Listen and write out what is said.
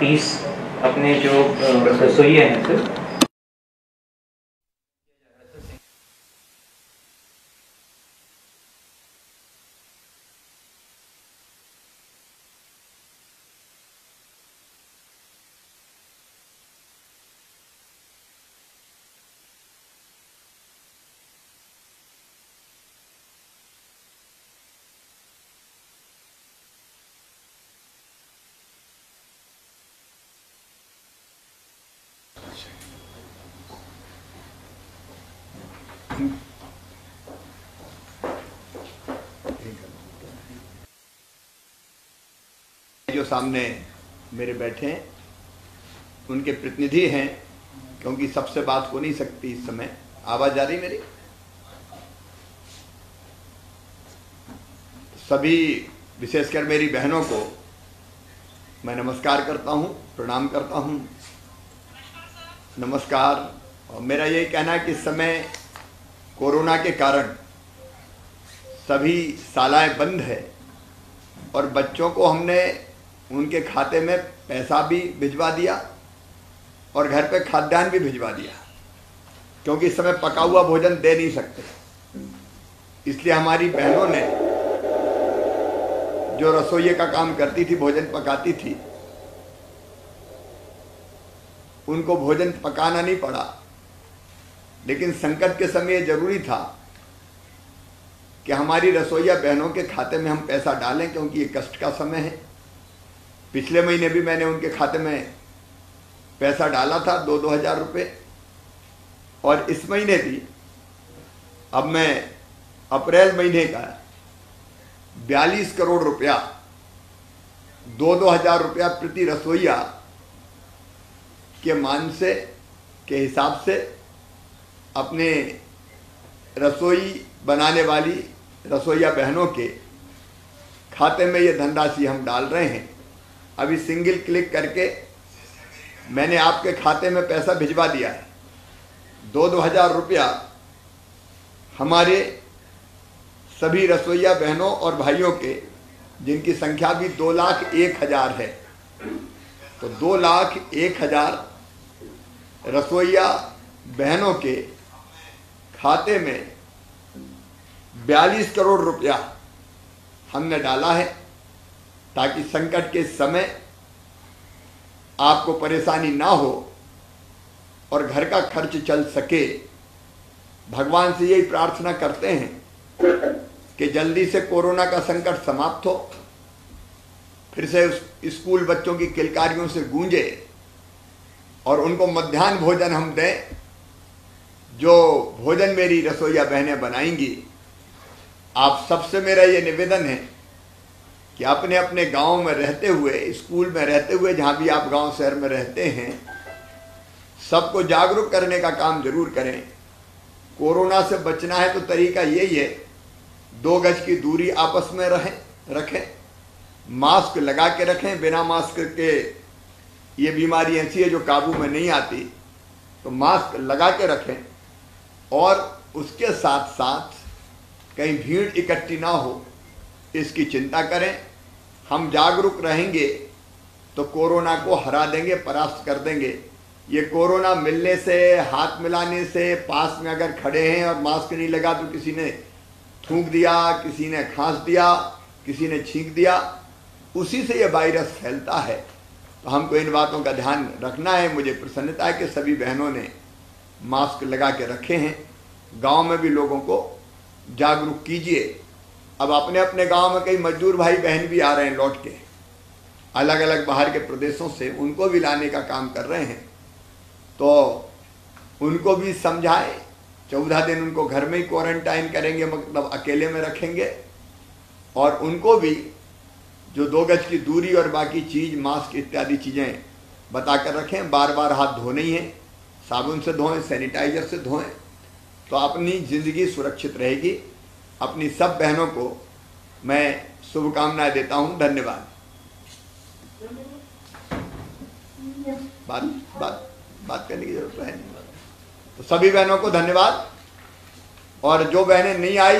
30 अपने जो रसोई हैं सर, जो सामने मेरे बैठे हैं उनके प्रतिनिधि हैं, क्योंकि सबसे बात हो नहीं सकती इस समय। आवाज आ रही मेरी? सभी विशेषकर मेरी बहनों को मैं नमस्कार करता हूं, प्रणाम करता हूं। नमस्कार। और मेरा यही कहना है कि इस समय कोरोना के कारण सभी शालाएं बंद है और बच्चों को हमने उनके खाते में पैसा भी भिजवा दिया और घर पे खाद्यान्न भी भिजवा दिया, क्योंकि इस समय पका हुआ भोजन दे नहीं सकते। इसलिए हमारी बहनों ने जो रसोइये का काम करती थी, भोजन पकाती थी, उनको भोजन पकाना नहीं पड़ा। लेकिन संकट के समय ये जरूरी था कि हमारी रसोइया बहनों के खाते में हम पैसा डालें, क्योंकि ये कष्ट का समय है। पिछले महीने भी मैंने उनके खाते में पैसा डाला था 2-2 हजार रुपये, और इस महीने भी अब मैं अप्रैल महीने का 42 करोड़ रुपया 2-2 हजार रुपया प्रति रसोइया के मान से के हिसाब से अपने रसोई बनाने वाली रसोइया बहनों के खाते में ये धनराशि हम डाल रहे हैं। अभी सिंगल क्लिक करके मैंने आपके खाते में पैसा भिजवा दिया है। 2-2 हजार रुपया हमारे सभी रसोइया बहनों और भाइयों के, जिनकी संख्या भी 2,01,000 है, तो 2,01,000 रसोइया बहनों के खाते में 42 करोड़ रुपया हमने डाला है, ताकि संकट के समय आपको परेशानी ना हो और घर का खर्च चल सके। भगवान से यही प्रार्थना करते हैं कि जल्दी से कोरोना का संकट समाप्त हो, फिर से स्कूल बच्चों की किलकारियों से गूंजे और उनको मध्याह्न भोजन हम दें। जो भोजन मेरी रसोइया बहनें बनाएंगी, आप सबसे मेरा ये निवेदन है कि अपने अपने गांव में रहते हुए, स्कूल में रहते हुए, जहां भी आप गांव शहर में रहते हैं, सबको जागरूक करने का काम जरूर करें। कोरोना से बचना है तो तरीका यही है, 2 गज की दूरी आपस में रखें, मास्क लगा के रखें। बिना मास्क के ये बीमारी ऐसी है जो काबू में नहीं आती, तो मास्क लगा के रखें। और उसके साथ साथ कहीं भीड़ इकट्ठी ना हो, इसकी चिंता करें। हम जागरूक रहेंगे तो कोरोना को हरा देंगे, परास्त कर देंगे। ये कोरोना मिलने से, हाथ मिलाने से, पास में अगर खड़े हैं और मास्क नहीं लगा तो किसी ने थूक दिया, किसी ने खांस दिया, किसी ने छींक दिया, उसी से ये वायरस फैलता है। तो हमको इन बातों का ध्यान रखना है। मुझे प्रसन्नता है कि सभी बहनों ने मास्क लगा के रखे हैं। गांव में भी लोगों को जागरूक कीजिए। अब अपने अपने गांव में कई मजदूर भाई बहन भी आ रहे हैं लौट के, अलग अलग बाहर के प्रदेशों से, उनको भी लाने का काम कर रहे हैं। तो उनको भी समझाएं। 14 दिन उनको घर में ही क्वारंटाइन करेंगे, मतलब अकेले में रखेंगे। और उनको भी जो 2 गज की दूरी और बाकी चीज़, मास्क इत्यादि चीज़ें बता कर रखें। बार बार हाथ धोने ही हैं, साबुन से धोएं, सैनिटाइजर से धोएं, तो अपनी ज़िंदगी सुरक्षित रहेगी। अपनी सब बहनों को मैं शुभकामनाएं देता हूं। धन्यवाद। बात करने की जरूरत है नहीं। तो सभी बहनों को धन्यवाद। और जो बहनें नहीं आई